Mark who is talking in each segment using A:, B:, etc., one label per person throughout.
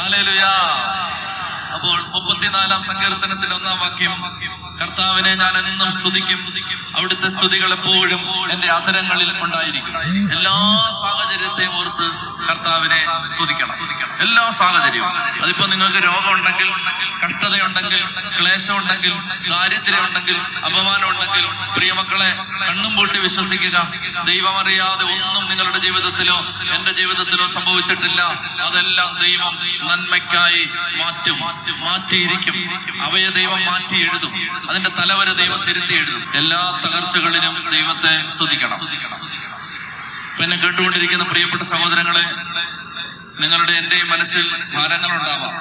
A: ഹല്ലേലൂയാ. അപ്പോൾ 34-ാം സങ്കീർത്തനത്തിൽ 1-ാം വാക്യം, കർത്താവിനെ ഞാൻ എന്നും സ്തുതിക്കും, അവിടുത്തെ സ്തുതികൾ എപ്പോഴും എന്റെ അധരങ്ങളിൽ ഉണ്ടായിരിക്കും. എല്ലാ സാഹചര്യത്തെയും ഓർത്ത് കർത്താവിനെ സ്തുതിക്കണം. എല്ലാ സാഹചര്യവും. അതിപ്പോ നിങ്ങൾക്ക് രോഗമുണ്ടെങ്കിൽ, കഷ്ടതയുണ്ടെങ്കിൽ, ക്ലേശമുണ്ടെങ്കിൽ, ദാരിദ്ര്യമുണ്ടെങ്കിൽ, അപമാനം ഉണ്ടെങ്കിൽ, പ്രിയമക്കളെ കണ്ണും പൂട്ടി വിശ്വസിക്കുക, ദൈവമറിയാതെ ഒന്നും നിങ്ങളുടെ ജീവിതത്തിലോ എന്റെ ജീവിതത്തിലോ സംഭവിച്ചിട്ടില്ല. അതെല്ലാം ദൈവം നന്മയ്ക്കായി മാറ്റിയിരിക്കും. അവയെ ദൈവം മാറ്റി എഴുതും. അതിന്റെ തലവര ദൈവം തിരുത്തി എഴുതും. എല്ലാ തകർച്ചകളിലും ദൈവത്തെ സ്തുതിക്കണം. പിന്നെ കേട്ടുകൊണ്ടിരിക്കുന്ന പ്രിയപ്പെട്ട സഹോദരങ്ങളെ, നിങ്ങളുടെ എന്റെയും മനസ്സിൽ ഭാരങ്ങളുണ്ടാവാം,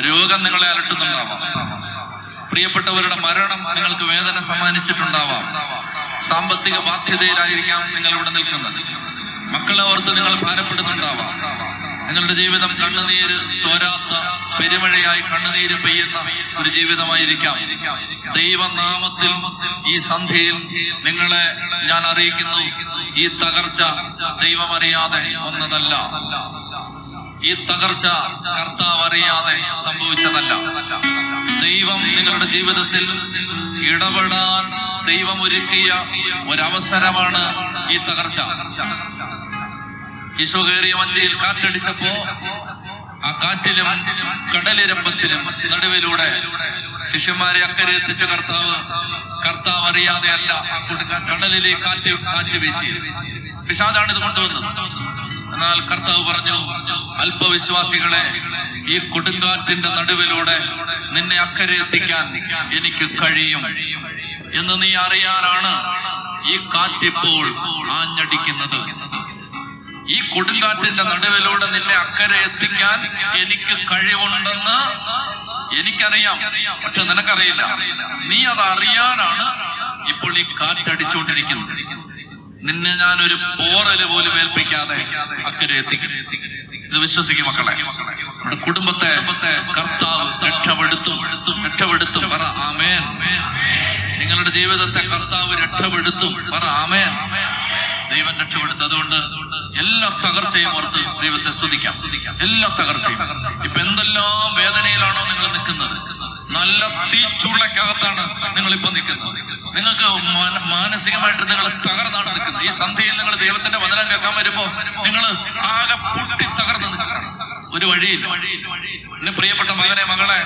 A: രോഗം നിങ്ങളെ അലട്ടുന്നുണ്ടാവാം, പ്രിയപ്പെട്ടവരുടെ മരണം നിങ്ങൾക്ക് വേദന സമ്മാനിച്ചിട്ടുണ്ടാവാം, സാമ്പത്തിക ബാധ്യതയിലായിരിക്കാം നിങ്ങൾ ഇവിടെ നിൽക്കുന്നത്, മക്കളെ ഓർത്ത് നിങ്ങൾ ഭാരപ്പെടുന്നുണ്ടാവാം, നിങ്ങളുടെ ജീവിതം കണ്ണുനീര് തോരാത്ത പെരുമഴയായി കണ്ണുനീര് പെയ്യുന്ന ഒരു ജീവിതമായിരിക്കാം. ദൈവനാമത്തിൽ ഈ സന്ധ്യയിൽ നിങ്ങളെ ഞാൻ അറിയിക്കുന്നു, ഈ തകർച്ച ദൈവമറിയാതെ വന്നതല്ല. ഈ തകർച്ച കർത്താവ് അറിയാതെ സംഭവിച്ചതല്ല. ദൈവം നിങ്ങളുടെ ജീവിതത്തിൽ ഇടപെടാൻ ദൈവം ഒരുക്കിയ ഒരവസരമാണ് ഈ തകർച്ച. ഈശോ കയറിയ വഞ്ചിയിൽ കാറ്റടിച്ചപ്പോ ആ കാറ്റിലും കടലിരമ്പത്തിലും നടുവിലൂടെ ശിഷ്യന്മാരെ അക്കരെ എത്തിച്ച കർത്താവ് അറിയാതെ അല്ല ആ കടലിലെ കാറ്റ് വീശി. പിശാചാണ് ഇത് കൊണ്ടുവന്നത്. എന്നാൽ കർത്താവ് പറഞ്ഞു, അല്പവിശ്വാസികളെ, ഈ കൊടുങ്കാറ്റിന്റെ നടുവിലൂടെ നിന്നെ അക്കരെ എത്തിക്കാൻ എനിക്ക് കഴിയും എന്ന് നീ അറിയാനാണ് ഈ കാറ്റിപ്പോൾ ആഞ്ഞടിക്കുന്നത്. ഈ കൊടുങ്കാറ്റിന്റെ നടുവിലൂടെ നിന്നെ അക്കരെ എത്തിക്കാൻ എനിക്ക് കഴിവുണ്ടെന്ന് എനിക്കറിയാം, പക്ഷെ നിനക്കറിയില്ല. നീ അത് അറിയാനാണ് ഇപ്പോൾ ഈ കാറ്റടിച്ചുകൊണ്ടിരിക്കുന്നത്. നിന്നെ ഞാനൊരു പോറല് പോലും ഏൽപ്പിക്കാതെ അക്കരെ എത്തിക്കും. ഇത് വിശ്വസിക്കും മക്കളെ. നമ്മുടെ കുടുംബത്തെ കർത്താവ് രക്ഷപ്പെടുത്തും. പറ ആമേൻ. നിങ്ങളുടെ ജീവിതത്തെ കർത്താവ് രക്ഷപ്പെടുത്തും. പറ ആമേൻ. ദൈവം രക്ഷപ്പെടുത്തും. അതുകൊണ്ട് എല്ലാ തകർച്ചയും ഓർത്ത് ദൈവത്തെ സ്തുതിക്കാം. എല്ലാ തകർച്ചയും. ഇപ്പൊ എന്തെല്ലാം വേദനയിലാണോ നിങ്ങൾ നിൽക്കുന്നത്, നല്ല തീച്ചുളക്കകത്താണ് നിങ്ങൾ ഇപ്പൊ നിൽക്കുന്നത്. നിങ്ങൾക്ക് മാനസികമായിട്ട് നിങ്ങൾ തകർന്നാണ് നിൽക്കുന്നത്. ഈ സന്ധ്യയിൽ നിങ്ങൾ ദൈവത്തിന്റെ വചനം കേൾക്കാൻ വരുമ്പോ നിങ്ങൾ ആകെ പൊട്ടി തകർന്ന് നിൽക്കണം. ഒരു വഴിയിൽ എന്റെ പ്രിയപ്പെട്ട മകനെ, മകളെ,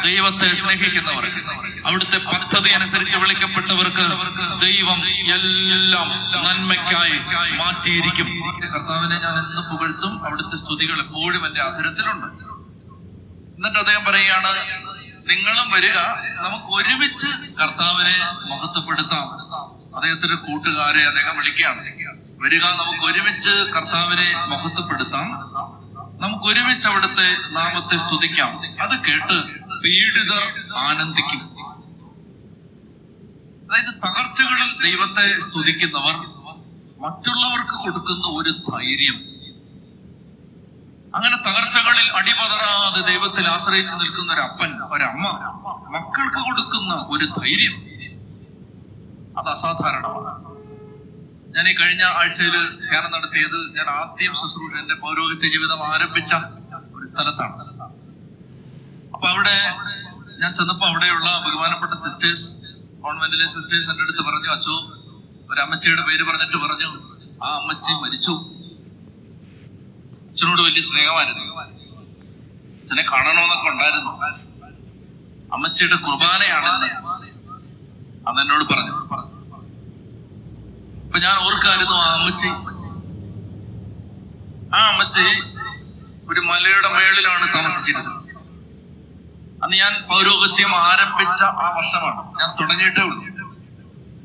A: ദൈവത്തെ സ്നേഹിക്കുന്നവർക്ക്, അവിടുത്തെ പദ്ധതി അനുസരിച്ച് വിളിക്കപ്പെട്ടവർക്ക് ദൈവം എല്ലാം നന്മയ്ക്കായി മാറ്റിയിരിക്കും. കർത്താവിനെ ഞാൻ എന്ന് പുകഴ്ത്തും, അവിടുത്തെ സ്തുതികൾ എപ്പോഴും എന്റെ അധരത്തിലുണ്ട്. എന്നിട്ട് അദ്ദേഹം പറയുകയാണ്, നിങ്ങളും വരിക, നമുക്ക് ഒരുമിച്ച് കർത്താവിനെ മഹത്വപ്പെടുത്താം. അദ്ദേഹത്തിന്റെ കൂട്ടുകാരെ അദ്ദേഹം വിളിക്കുകയാണ്, വരിക, നമുക്ക് ഒരുമിച്ച് കർത്താവിനെ മഹത്വപ്പെടുത്താം, നമുക്ക് ഒരുമിച്ച് അവിടുത്തെ നാമത്തെ സ്തുതിക്കാം. അത് കേട്ട് പീഡിതർ ആനന്ദിക്കും. അതായത് തകർച്ചകളിൽ ദൈവത്തെ സ്തുതിക്കുന്നവർ മറ്റുള്ളവർക്ക് കൊടുക്കുന്ന ഒരു ധൈര്യം, അങ്ങനെ തകർച്ചകളിൽ അടിപതറാതെ ദൈവത്തിൽ ആശ്രയിച്ചു നിൽക്കുന്ന ഒരു അപ്പൻ, ഒരമ്മ മക്കൾക്ക് കൊടുക്കുന്ന ഒരു ധൈര്യം, അത് അസാധാരണമാണ്. ഞാൻ ഈ കഴിഞ്ഞ ആഴ്ചയിൽ ധ്യാനം നടത്തിയത്, ഞാൻ ആദ്യം ശുശ്രൂഷ, എന്റെ പൗരോഹിത്യ ജീവിതം ആരംഭിച്ച ഒരു സ്ഥലത്താണ്. അപ്പൊ അവിടെ ഞാൻ ചെന്നപ്പോ അവിടെയുള്ള ബഹുമാനപ്പെട്ട സിസ്റ്റേഴ്സ്, കോൺവെന്റിലെ സിസ്റ്റേഴ്സ് എന്റെ അടുത്ത് പറഞ്ഞു, അച്ചോ, ഒരു അമ്മച്ചിയുടെ പേര് പറഞ്ഞിട്ട് പറഞ്ഞു, ആ അമ്മച്ചി മരിച്ചു. അച്ഛനോട് വലിയ സ്നേഹമായിരുന്നു, അച്ഛനെ കാണണമെന്നൊക്കെ ഉണ്ടായിരുന്നു, അമ്മച്ചിയുടെ കുർബാനയാണെന്ന് അതെന്നോട് പറഞ്ഞു. അപ്പൊ ഞാൻ ഓർക്കായിരുന്നു, ആ അമ്മച്ചി ഒരു മലയുടെ മേളിലാണ് താമസിച്ചിരുന്നത്. അന്ന് ഞാൻ പൗരോഹിത്യം ആരംഭിച്ച ആ വർഷമാണ്. ഞാൻ തുടങ്ങിയിട്ടേ ഉള്ളൂ.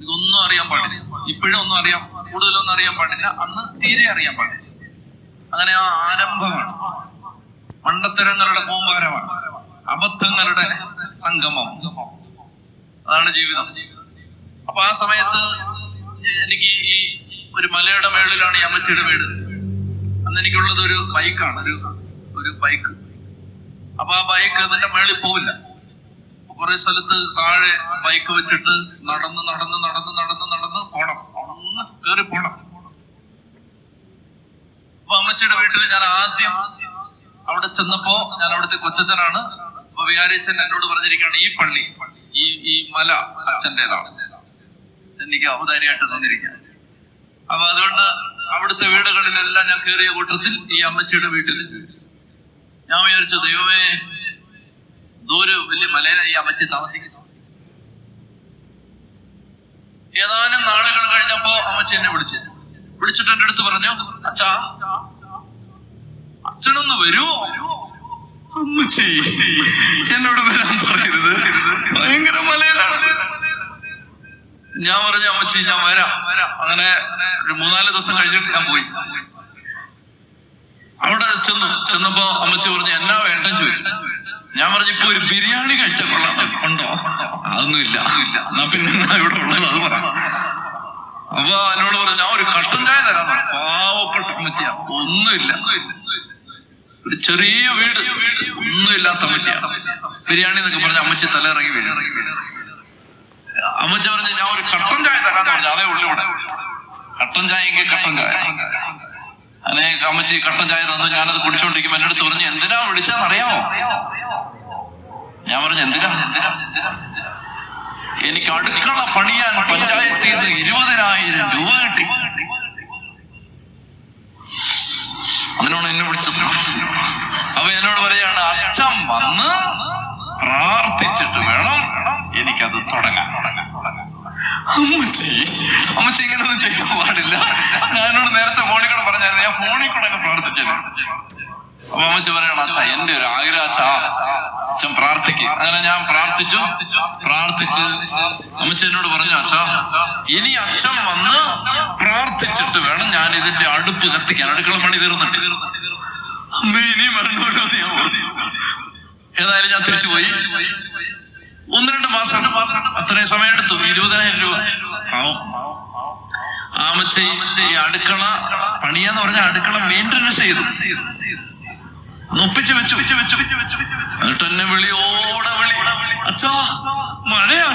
A: ഇതൊന്നും അറിയാൻ പാടില്ല. ഇപ്പോഴും ഒന്നും അറിയാം, കൂടുതലൊന്നും അറിയാൻ പാടില്ല. അന്ന് തീരെ അറിയാൻ പാടില്ല. അങ്ങനെ ആ ആരംഭമാണ്. മണ്ടത്തരങ്ങളുടെ കൂമ്പാരമാണ്, അബദ്ധങ്ങളുടെ സംഗമം. അതാണ് ജീവിതം. അപ്പൊ ആ സമയത്ത് എനിക്ക് ഈ ഒരു മലയുടെ മേളിലാണ് ഈ അമ്മച്ചിയുടെ വീട്. അന്ന് എനിക്കുള്ളത് ഒരു ബൈക്കാണ്, ഒരു ബൈക്ക്. അപ്പൊ ആ ബൈക്ക് അതിന്റെ മേളിൽ പോവില്ല. കുറെ സ്ഥലത്ത് താഴെ ബൈക്ക് വെച്ചിട്ട് നടന്ന് പോണം, ഒന്ന് കേറി പോണം. അപ്പൊ അമ്മച്ചിയുടെ വീട്ടിൽ ഞാൻ ആദ്യം അവിടെ ചെന്നപ്പോ ഞാൻ അവിടുത്തെ കൊച്ചച്ഛനാണ്. അപ്പൊ വികാരിയച്ഛൻ എന്നോട് പറഞ്ഞിരിക്കുകയാണ് ഈ പള്ളി ഈ മല അച്ഛൻ്റെതാണ്, അച്ഛനിക്ക് ഔദാര്യമായിട്ട് തന്നിരിക്കുകയാണ്. അപ്പൊ അതുകൊണ്ട് അവിടുത്തെ വീടുകളിലെല്ലാം ഞാൻ കയറിയ കൂട്ടത്തിൽ ഈ അമ്മച്ചിയുടെ വീട്ടിൽ ഞാൻ വിചാരിച്ചു, ദൈവമേ ദൂരെ വലിയ മലയിലായി ഈ അമ്മച്ചി താമസിക്കുന്നു. ഏതാനും നാളുകൾ കഴിഞ്ഞപ്പോ അമ്മച്ചി എന്നെ വിളിച്ചിട്ട് എന്റെ അടുത്ത് പറഞ്ഞു, അച്ഛാ അച്ഛനൊന്ന് വരുമോ? അമ്മച്ചി എന്നോട് വരാൻ പറയരുത്, ഭയങ്കര മലയിലാണ്. ഞാൻ പറഞ്ഞു, അമ്മച്ചി ഞാൻ വരാം. അങ്ങനെ ഒരു 3-4 ദിവസം കഴിഞ്ഞിട്ട് ഞാൻ പോയി. അവിടെ ചെന്നപ്പോ അമ്മച്ചി പറഞ്ഞു, എന്നാ വേണ്ടെന്ന് ചോദിച്ചു. ഞാൻ പറഞ്ഞു, ഇപ്പൊ ഒരു ബിരിയാണി കഴിച്ച കൊള്ളാം, ഉണ്ടോ? അതൊന്നുമില്ല. എന്നാ പിന്നെ ഇവിടെ ഉള്ളത് അത് പറ. അപ്പൊ എന്നോട് പറഞ്ഞു, ഞാൻ ഒരു കട്ടൻ ചായ തരാം. പാവപ്പെട്ട അമ്മച്ചിയാ, ഒന്നുമില്ല, ഒരു ചെറിയ വീട്, ഒന്നുമില്ലാത്ത അമ്മച്ചിയാ. ബിരിയാണി എന്നൊക്കെ പറഞ്ഞ അമ്മച്ചി തലയിറങ്ങി വീഴും. അമ്മച്ചി പറഞ്ഞു, ഞാൻ ഒരു കട്ടൻ ചായ തരാന്ന് പറഞ്ഞു. അതേ ഉള്ളു ഇവിടെ, കട്ടൻ ചായയെങ്കിൽ കട്ടൻ ചായ. അങ്ങനെ അമ്മച്ചി കട്ടൻ ചായ തന്നു. ഞാനത് കുടിച്ചോണ്ടിരിക്കുമ്പോ എന്റെ അടുത്ത് പറഞ്ഞു, എന്തിനാ വിളിച്ചാന്നറിയാമോ? ഞാൻ പറഞ്ഞു, എന്തിനാ? എനിക്ക് അടുക്കള പണിയാൻ പഞ്ചായത്തിൽ നിന്ന് 20,000 രൂപ കിട്ടി. അതിനാണ് എന്നെ വിളിച്ചത്. അപ്പൊ എന്നോട് പറയാണ്, അച്ഛൻ വന്ന് പ്രാർത്ഥിച്ചിട്ട് വേണം എനിക്കത് തുടങ്ങാൻ. അമ്മച്ചി ഇങ്ങനൊന്നും ചെയ്യാൻ പാടില്ല. ഞാനോട് നേരത്തെ ഫോണിൽ കൂടെ പറഞ്ഞായിരുന്നു, ഞാൻ ഫോണിൽ കൂടെ ഒക്കെ പ്രാർത്ഥിച്ചില്ല. അപ്പൊ അമ്മച്ചി പറയണം, അച്ഛാ എന്റെ ഒരു ആഗ്രഹം, അച്ഛൻ പ്രാർത്ഥിക്കും. അങ്ങനെ ഞാൻ പ്രാർത്ഥിച്ച് അമ്മച്ചി എന്നോട് പറഞ്ഞു, അച്ഛാ ഇനി അച്ഛൻ വന്ന് പ്രാർത്ഥിച്ചിട്ട് വേണം ഞാൻ ഇതിന്റെ അടുപ്പ് കത്തിക്കാൻ, അടുക്കള പണി തീർന്നിട്ട്. അമ്മ ഇനിയും വരണമല്ലോ എന്ന് ഞാൻ പറഞ്ഞു. ഏതായാലും ഞാൻ തിരിച്ചു പോയി. 1-2 മാസം അത്രയും സമയം എടുത്തു. 20,000 രൂപ ആവും. അമ്മച്ചി ഈ അടുക്കള പണിയാന്ന് പറഞ്ഞ അടുക്കള മെയിൻ്റനൻസ് ചെയ്തു, ഒപ്പിച്ച് വെച്ചു. എന്നിട്ട് എന്നെ വിളിയോടെ വിളി, അച്ഛാ മഴയാ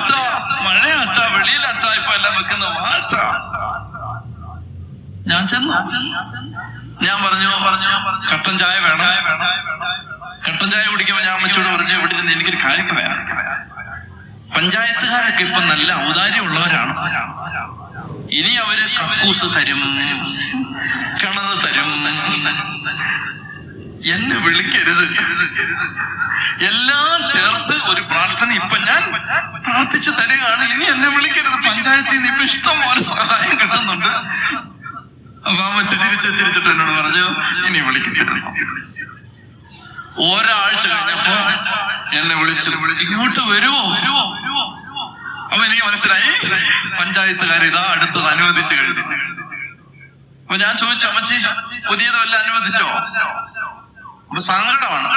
A: അച്ഛാ, വെളിയിൽ അച്ഛാ ഇപ്പൊ എല്ലാം വെക്കുന്ന വാ അച്ഛാ. ഞാൻ ചെന്നു. ഞാൻ പറഞ്ഞു, കട്ടൻ ചായ വേണം. കട്ടൻ ചായ കുടിക്കുമ്പോ ഞാൻ അമ്മച്ചോട് പറഞ്ഞു, ഇവിടെ നിന്ന് എനിക്കൊരു കാര്യം പറയാം. പഞ്ചായത്തുകാരൊക്കെ ഇപ്പൊ നല്ല ഔദാര്യമുള്ളവരാണ്. ഇനി അവര് കക്കൂസ് തരും, കിണറ് തരും. എന്നെ വിളിക്കരുത്. എല്ലാം ചേർത്ത് ഒരു പ്രാർത്ഥന ഇപ്പൊ ഞാൻ പ്രാർത്ഥിച്ചു തരികയാണ്. ഇനി എന്നെ വിളിക്കരുത്. പഞ്ചായത്തിൽ നിന്ന് ഇപ്പൊ ഇഷ്ടം പോലെ സഹായം കിട്ടുന്നുണ്ട്. അപ്പൊ അമ്മച്ചി ചിരിച്ചിട്ട് എന്നോട് പറഞ്ഞു, ഇനി വിളിക്കരുത്. ഒരാഴ്ച കഴിഞ്ഞപ്പോ എന്നെ വിളിച്ചു, ഇങ്ങോട്ട് വരുമോ? അപ്പൊ എനിക്ക് മനസ്സിലായി, പഞ്ചായത്തുകാർ ഇതാ അടുത്തത് അനുവദിച്ചു കഴിഞ്ഞു. അപ്പൊ ഞാൻ ചോദിച്ചു, അമ്മച്ചി പുതിയത് വല്ല അനുവദിച്ചോ? അപ്പൊ സങ്കടമാണ്.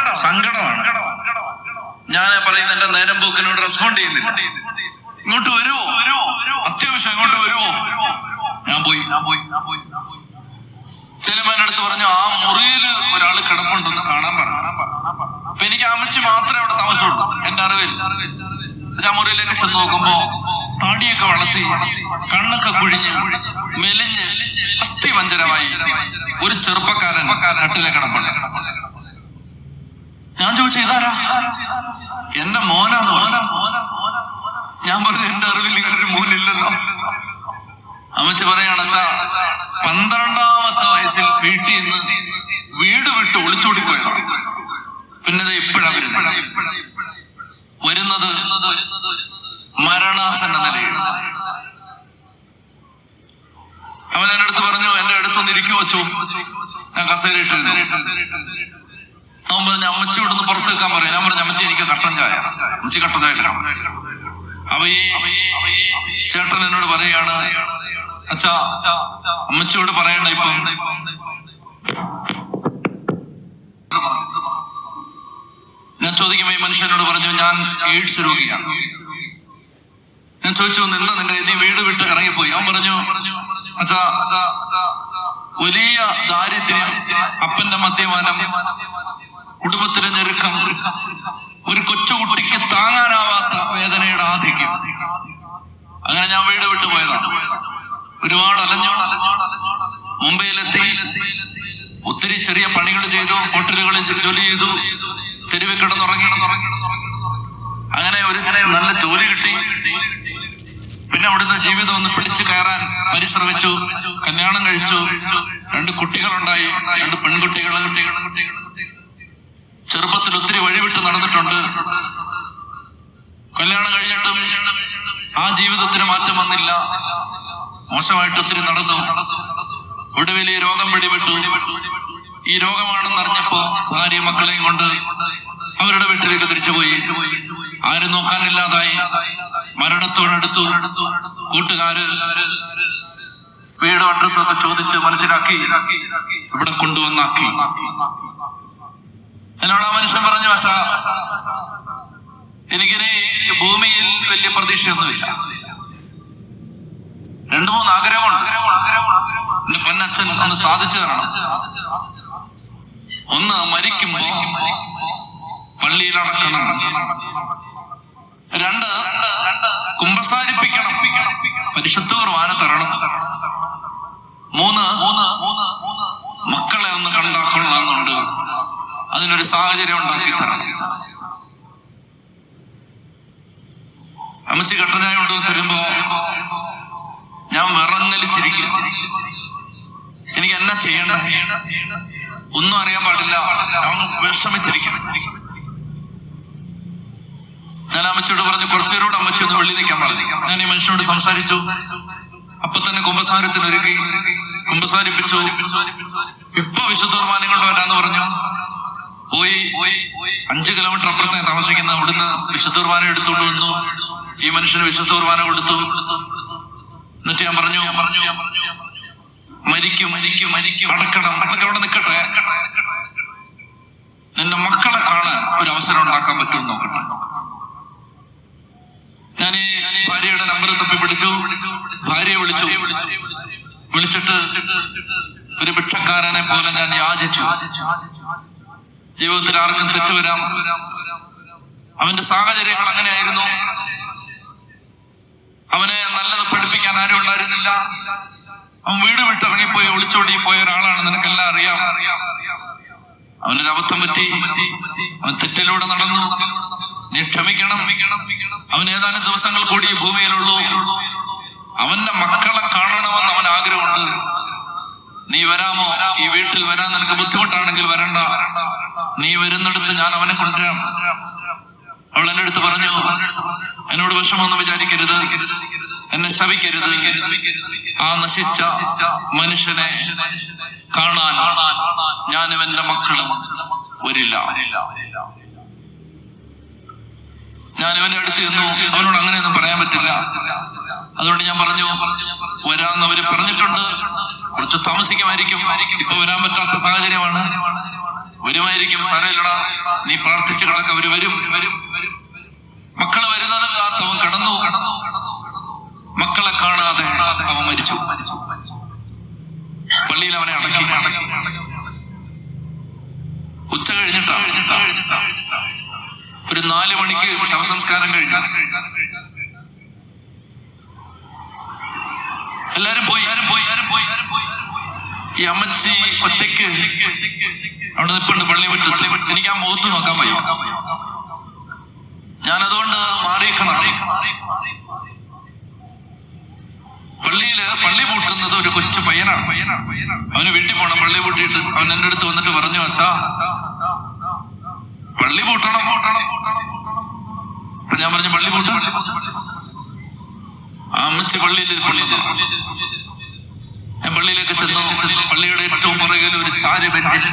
A: ഞാൻ പറയുന്ന എന്റെ നേരം പോക്കിനോട് റെസ്പോണ്ട് ചെയ്യുന്നില്ല. ഇങ്ങോട്ട് വരുമോ? അത്യാവശ്യം ഇങ്ങോട്ട് വരുമോ? ഞാൻ പോയി. ചെലമേനടുത്ത് പറഞ്ഞു, ആ മുറിയില് ഒരാൾ കിടപ്പുണ്ടെന്ന് കാണാൻ പറഞ്ഞു. അപ്പൊ എനിക്ക് അമ്മച്ചി മാത്രമേ അവിടെ താമസമുള്ളൂ എന്റെ അറിവിൽ. ഞാൻ മുറിയിലേക്ക് ചെന്ന് നോക്കുമ്പോ താടിയൊക്കെ വളർത്തി, കണ്ണൊക്കെ കുഴിഞ്ഞ് മെലിഞ്ഞ് അസ്ഥിവഞ്ചരമായി ഒരു ചെറുപ്പക്കാരൻ കട്ടിലെ കിടപ്പുണ്ട്. ഞാൻ ചോദിച്ചു, ഇതാരാ? എന്റെ മോനാന്ന് പറഞ്ഞു. ഞാൻ പറഞ്ഞു, എന്റെ അറിവിൽ ഇങ്ങനൊരു മോനില്ലല്ലോ. അമ്മച്ചി പറയാണ്, അച്ഛാ 12ാമത്തെ വയസ്സിൽ വീട്ടിൽ നിന്ന് വീട് വിട്ട് ഒളിച്ചോടിപ്പോയതാണ്. പിന്നെ ഇപ്പോഴാ വരുന്നത് മരണാസന്ന നിലയിൽ. അവൻ എന്റെ അടുത്ത് പറഞ്ഞു, എന്റെ അടുത്തൊന്ന് ഇരിക്കുവോ വെച്ചു. ഞാൻ കസേരയിട്ടിരുന്നു. അവൻ പറഞ്ഞു, അമ്മച്ചി ഇവിടുന്ന് പുറത്ത് വെക്കാൻ പറയും. ഞാൻ പറഞ്ഞു, അമ്മച്ചി എനിക്ക് കട്ടൻ ചായ. അമ്മച്ചി കട്ടൻ ചായ ഇല്ല. അപ്പൊ ഈ ചേട്ടൻ എന്നോട് പറയുകയാണ്, അച്ഛാ അമ്മച്ചിയോട് പറയണ്ട. ഇപ്പൊ ഞാൻ ചോദിക്കുമ്പോ ഈ മനുഷ്യനോട് പറഞ്ഞു, ഞാൻ എയ്ഡ്സ് രോഗിയാണ്. ഞാൻ ചോദിച്ചു, നിന്റെ നീ വീട് വിട്ട് ഇറങ്ങിപ്പോയി? അവൻ പറഞ്ഞു, അച്ഛാ വലിയ ദാരിദ്ര്യം, അപ്പന്റെ മദ്യപാനം, കുടുംബത്തിലെ ഞെരുക്കം, ഒരു കൊച്ചുകുട്ടിക്ക് താങ്ങാനാവാത്ത വേദനയുടെ ആധിക്യം. അങ്ങനെ ഞാൻ വീട് വിട്ടു പോയതാണ്. ഒരുപാട് അലഞ്ഞു മുംബൈയിലെത്തി. ഒത്തിരി ചെറിയ പണികൾ ചെയ്തു, ഹോട്ടലുകളിൽ ജോലി ചെയ്തു, തെരുവിൽ കിടന്നുറങ്ങി. അങ്ങനെ ഒരു നല്ല ജോലി കിട്ടി. പിന്നെ അവിടുന്ന് ജീവിതം ഒന്ന് പിടിച്ചു കയറാൻ പരിശ്രമിച്ചു. കല്യാണം കഴിച്ചു. 2 കുട്ടികളുണ്ടായി, 2 പെൺകുട്ടികൾ. ചെറുപ്പത്തിൽ ഒത്തിരി വഴിവിട്ട് നടന്നിട്ടുണ്ട്. കല്യാണം കഴിഞ്ഞിട്ടും ആ ജീവിതത്തിന് മാറ്റം വന്നില്ല. മോശമായിട്ട് ഒത്തിരി നടന്നു. ഒടുവിൽ ഈ രോഗം പിടിപെട്ടു. ഈ രോഗമാണെന്ന് അറിഞ്ഞപ്പോ ഭാര്യ മക്കളെയും കൊണ്ട് അവരുടെ വീട്ടിലേക്ക് തിരിച്ചുപോയി. ആരും നോക്കാനില്ലാതായി. മരണത്തോടടുത്തു. കൂട്ടുകാര് വീടും അഡ്രസ്സും ഒക്കെ ചോദിച്ച് മനസ്സിലാക്കി ഇവിടെ കൊണ്ടുവന്നാക്കി. എന്നോട് ആ മനുഷ്യൻ പറഞ്ഞു, അച്ഛാ, എനിക്കിനി ഭൂമിയിൽ വലിയ പ്രതീക്ഷയൊന്നുമില്ല. 2-3 ആഗ്രഹമുണ്ട്. എന്റെ പൊന്നച്ഛൻ ഒന്ന് സാധിച്ചു തരണം. ഒന്ന്, മരിക്കുമ്പോ പള്ളിയിൽ അടക്കണം. 2, കുമ്പസാരിപ്പിക്കണം, പരിശുദ്ധ കുർബാന തരണം. 3, മക്കളെ ഒന്ന് കണ്ടാക്കൊള്ളാന്നുണ്ട്. അതിനൊരു സാഹചര്യം ഉണ്ടാക്കി തരണം. അമ്മച്ചി കട്ടനായ കൊണ്ടുവന്ന് തരുമ്പോ ഞാൻ വിറങ്ങലിച്ചിരിക്കും. എനിക്ക് എന്നാ ചെയ്യണ്ട, ഒന്നും അറിയാൻ പാടില്ല. ഞാൻ വിഷമിച്ചിരിക്കും. ഞാൻ അമ്മച്ചിയോട് പറഞ്ഞു, കുറച്ചുപേരോട് അമ്മച്ചി ഒന്ന് വെള്ളി നിൽക്കാൻ പറഞ്ഞു. ഞാൻ ഈ മനുഷ്യനോട് സംസാരിച്ചു. അപ്പൊ തന്നെ കുമ്പസാരത്തിനൊരുക്കി, കുമ്പസാരിപ്പിച്ചു. ഇപ്പൊ വിശുദ്ധ കുർബാനകൾ വരാന്ന് പറഞ്ഞു. പോയി 5 കിലോമീറ്റർ അപ്പുറത്തെ താമസിക്കുന്ന അവിടുന്ന് വിശുദ്ധ കുർബാന എടുത്തുകൊണ്ട് വന്നു. ഈ മനുഷ്യന് വിശുദ്ധ കുർബാന കൊടുത്തു. എന്നിട്ട് ഞാൻ പറഞ്ഞു, മരിക്കും അടക്കണം, അതൊക്കെ അവിടെ നിൽക്കട്ടെ. നിന്റെ മക്കളെ കാണാൻ ഒരു അവസരം ഉണ്ടാക്കാൻ പറ്റുമെന്ന് നോക്കട്ടെ. ഞാൻ ഈ ഭാര്യയുടെ നമ്പർ തപ്പി പിടിച്ചു. ഭാര്യയെ വിളിച്ചിട്ട് ഒരു ഭിക്ഷക്കാരനെ പോലെ ഞാൻ യാചിച്ചു. ജീവിതത്തിൽ ആർക്കും തെറ്റുവരാം. അവന്റെ സാഹചര്യങ്ങൾ അങ്ങനെയായിരുന്നു. അവനെ നല്ലത് പഠിപ്പിക്കാൻ ആരും ഉണ്ടായിരുന്നില്ല. അവൻ വീട് വിട്ടിറങ്ങിപ്പോയി ഒളിച്ചോടി പോയ ഒരാളാണ്. നിനക്കെല്ലാം അറിയാം. അവനൊരു അബദ്ധം പറ്റി. അവൻ തെറ്റിലൂടെ നടന്നു. നീ ക്ഷമിക്കണം. അവൻ ഏതാനും ദിവസങ്ങൾ കൂടി ഈ ഭൂമിയിലുള്ളൂ. അവന്റെ മക്കളെ കാണണമെന്ന് അവൻ ആഗ്രഹമുണ്ട്. നീ വരാമോ? ഈ വീട്ടിൽ വരാൻ നിനക്ക് ബുദ്ധിമുട്ടാണെങ്കിൽ വരണ്ട. നീ വരുന്നിടത്ത് ഞാൻ അവനെ കൊണ്ടുവരാം. അവൾ എന്റെ അടുത്ത് പറഞ്ഞു, എന്നോട് വിഷമൊന്നും വിചാരിക്കരുത്, എന്നെ ശപിക്കരുത്. ആ നശിച്ച മനുഷ്യനെ കാണാൻ ഞാനും എന്റെ മക്കളും വരില്ല. ഞാൻ ഇവന്റെ അടുത്ത് ചെന്നു. അവനോട് അങ്ങനെയൊന്നും പറയാൻ പറ്റില്ല. അതുകൊണ്ട് ഞാൻ പറഞ്ഞു, വരാന്നവര് പറഞ്ഞിട്ടുണ്ട്. കുറച്ച് താമസിക്കുമായിരിക്കും. ഇപ്പൊ വരാൻ പറ്റാത്ത സാഹചര്യമാണ്. വരുമായിരിക്കും. സാരമില്ലടാ, നീ പ്രാർത്ഥിച്ച് കിടക്ക, അവര് വരും. മക്കള് വരുന്നത് കാത്തവൻ കിടന്നു. മക്കളെ കാണാതെ അവൻ മരിച്ചു. പള്ളിയിൽ അവനെ അടക്കി. ഉച്ച കഴിഞ്ഞിട്ടാ ഒരു 4 മണിക്ക് ശവസംസ്കാരം കഴിഞ്ഞു. എല്ലാരും പോയി. ഈ അമ്മച്ചി ഒറ്റയ്ക്ക് അവിടെ നിൽപ്പുണ്ട് പള്ളി മുറ്റത്ത്. എനിക്ക് ആ മുഖത്ത് നോക്കാൻ വയ്യ. ഞാനതുകൊണ്ട് മാറിയിക്കണം. പള്ളി പൂട്ടുന്നത് ഒരു കൊച്ചു പയ്യനാണ്. അവന് വീട്ടിൽ പോണം. പള്ളി പൂട്ടിയിട്ട് അവൻ എന്റെ അടുത്ത് വന്നിട്ട് പറഞ്ഞു, അച്ഛാ, പള്ളി പൂട്ടണം. അപ്പൊ ഞാൻ പറഞ്ഞു, പള്ളി പൂട്ടണം. ആ അമ്മച്ചി പള്ളിയിൽ ഇരിപ്പുള്ളത്. ഞാൻ പള്ളിയിലേക്ക് ചെന്നു. പള്ളിയുടെ ഏറ്റവും പുറകിൽ ഒരു ചാരി ബെഞ്ചിൽ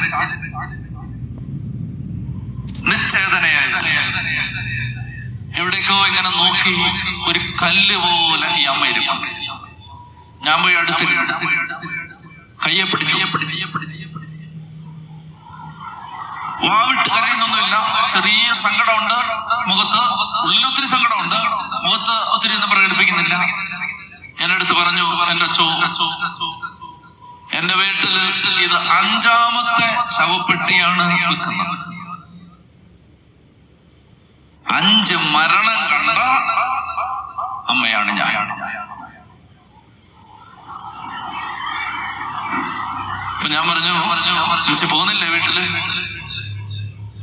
A: നിശ്ചേതനയായി എവിടേക്കോ ഇങ്ങനെ നോക്കി ഒരു കല്ല് പോലെ ഈ അമ്മ ഇരിപ്പുണ്ട്. ഞാൻ പോയി അടുത്തിട്ട് കയ്യെ പിടിച്ചു. വാവിട്ട് കരയുന്നൊന്നുമില്ല. ചെറിയ സങ്കടമുണ്ട് മുഖത്ത്. ഉള്ളിലൊത്തിരി സങ്കടമുണ്ട്. മുഖത്ത് ഒത്തിരി ഒന്നും പ്രകടിപ്പിക്കുന്നില്ല. എന്റെ അടുത്ത് പറഞ്ഞു, എന്റെ അച്ചോ, എന്റെ വീട്ടില് ഇത് 5ാമത്തെ ശവപ്പെട്ടിയാണ് വെക്കുന്നത്. 5 മരണം കണ്ട അമ്മയാണ് ഞാൻ. അപ്പൊ ഞാൻ പറഞ്ഞു മിസ് പോകുന്നില്ലേ വീട്ടില്?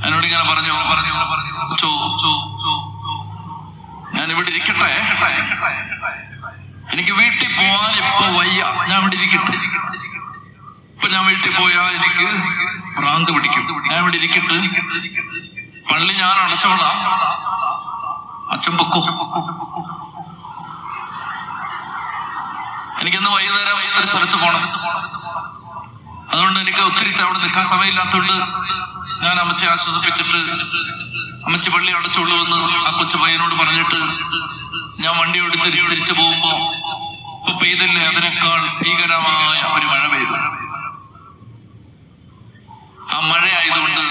A: എന്നോട് ഇങ്ങനെ പറഞ്ഞു ഞാൻ ഇവിടെ ഇരിക്കട്ടെ, എനിക്ക് വീട്ടിൽ പോവാൻ ഇപ്പൊ വയ്യ, ഞാൻ ഇവിടെ ഇരിക്കട്ടെ. ഇപ്പൊ ഞാൻ വീട്ടിൽ പോയാൽ എനിക്ക് ഭ്രാന്ത് പിടിക്കും, ഞാൻ ഇവിടെ ഇരിക്കട്ടെ, പള്ളി ഞാൻ അടച്ചോളാം, അച്ഛൻ പൊക്കോ. എനിക്കിന്ന് വൈകുന്നേരം ഒരു സ്ഥലത്ത് പോകണം, അതുകൊണ്ട് എനിക്ക് ഒത്തിരി അവിടെ നിൽക്കാൻ സമയമില്ലാത്തതുകൊണ്ട് ഞാൻ അമ്മച്ചെ ആശ്വസിപ്പിച്ചിട്ട് അമ്മച്ചി പള്ളി അടച്ചോളൂ എന്ന് ആ കൊച്ചു പയ്യനോട് പറഞ്ഞിട്ട് ഞാൻ വണ്ടി എടുത്ത് തിരിച്ചു പോകുമ്പോ ഇപ്പൊ പെയ്തില്ലേ അതിനേക്കാൾ ഭീകരമായ ഒരു മഴ പെയ്തു. ആ മഴയായതുകൊണ്ട്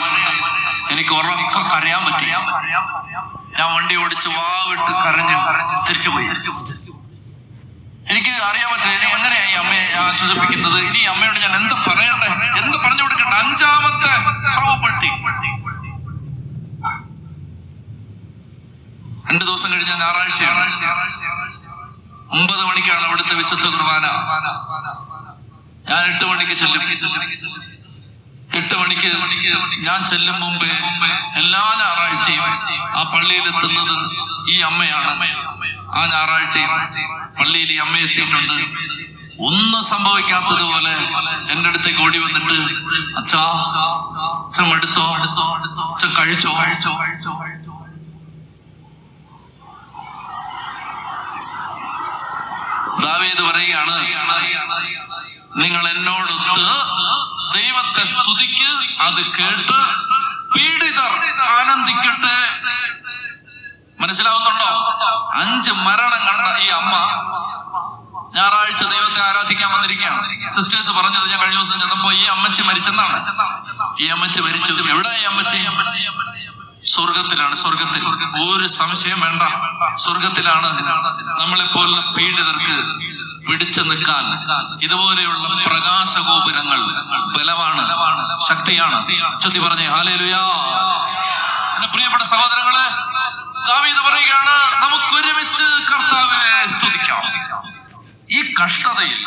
A: എനിക്ക് ഉറക്കം കരയാൻ പറ്റി. ഞാൻ വണ്ടി ഓടിച്ച് വാവിട്ട് കരഞ്ഞ് തിരിച്ചു പോയി. എനിക്ക് അറിയാൻ പറ്റില്ല ഇനി എങ്ങനെയായി അമ്മയെ ആശ്വസിപ്പിക്കുന്നത്. ഇനി അമ്മയോട് ഞാൻ എന്താ പറയണ്ടേ, എന്ത് പറഞ്ഞു കൊടുക്കട്ടെ. 5ാമത്തെ ശ്രമപ്പെടുത്തി. 2 ദിവസം കഴിഞ്ഞ ഞായറാഴ്ചയാണ്. 9 മണിക്കാണ് അവിടുത്തെ വിശുദ്ധ കുർബാന. ഞാൻ 8 മണിക്ക് ചെല്ലും. 8 മണിക്ക് ഞാൻ ചെല്ലും മുമ്പേ എല്ലാ ഞായറാഴ്ചയും ആ പള്ളിയിലെത്തുന്നത് ഈ അമ്മയാണ്. ആ ഞായറാഴ്ചയും പള്ളിയിൽ ഈ അമ്മ എത്തിയിട്ടുണ്ട്. ഒന്നും സംഭവിക്കാത്തതുപോലെ എന്റെ അടുത്തേക്ക് ഓടി വന്നിട്ട് അച്ഛാ, അച്ഛൻ എടുത്തോ, അച്ഛൻ കഴിച്ചോ. ദാവീദ് പറയുകയാണ്, നിങ്ങൾ എന്നോടൊത്ത് ദൈവത്തെ സ്തുതിക്ക്, അത് കേട്ട് പീഡിതർ ആനന്ദിക്കട്ടെ. മനസ്സിലാവുന്നുണ്ടോ? 5 മരണം കണ്ട ഈ അമ്മ ഞായറാഴ്ച ദൈവത്തെ ആരാധിക്കാൻ വന്നിരിക്കുകയാണ്. സിസ്റ്റേഴ്സ് പറഞ്ഞത് ഞാൻ കഴിഞ്ഞ ദിവസം ചെന്നപ്പോ ഈ അമ്മച്ചി മരിച്ചെന്നാണ്. ഈ അമ്മച്ചി മരിച്ചു. എവിടെ ഈ അമ്മച്ചി? സ്വർഗത്തിലാണ്. സ്വർഗത്തിൽ ഒരു സംശയം വേണ്ട, സ്വർഗത്തിലാണ്. നമ്മളെപ്പോലുള്ള പീഡിതർക്ക് പിടിച്ചു നിൽക്കാൻ ഇതുപോലെയുള്ള പ്രകാശഗോപുരങ്ങൾ ബലമാണ്, ശക്തിയാണ്. ചൊല്ലി പറഞ്ഞേ ഹല്ലേലൂയാ. എന്റെ പ്രിയപ്പെട്ട സഹോദരങ്ങളെ, ദാവീദ് പറയുകയാണ്, നമുക്കൊരുമിച്ച് കർത്താവെ സ്തുതിക്കാം. ഈ കഷ്ടതയിൽ,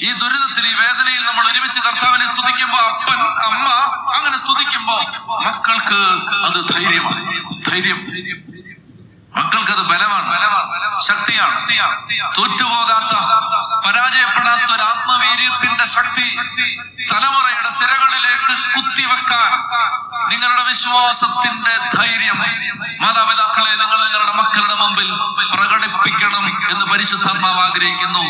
A: ഈ ദുരിതത്തിൽ, ഈ വേദനയിൽ നമ്മൾ ഒരുമിച്ച് കർത്താവിനെ സ്തുതിക്കുമ്പോ, അപ്പൻ അമ്മ അങ്ങനെ സ്തുതിക്കുമ്പോ മക്കൾക്ക് അത് ധൈര്യമാണ്. മക്കൾക്കത് ബലമാണ്, ശക്തിയാണ്. തോറ്റുപോകാത്ത, പരാജയപ്പെടാത്ത ഒരു ആത്മവീര്യത്തിന്റെ ശക്തി തലമുറയുടെ സിരകളിലേക്ക് കുത്തിവെക്കാൻ നിങ്ങളുടെ വിശ്വാസത്തിന്റെ ധൈര്യം മാതാപിതാക്കളെ നിങ്ങൾ നിങ്ങളുടെ മക്കളുടെ മുമ്പിൽ പ്രകടിപ്പിക്കണം എന്ന് പരിശുദ്ധാത്മാവ് ആഗ്രഹിക്കുന്നു.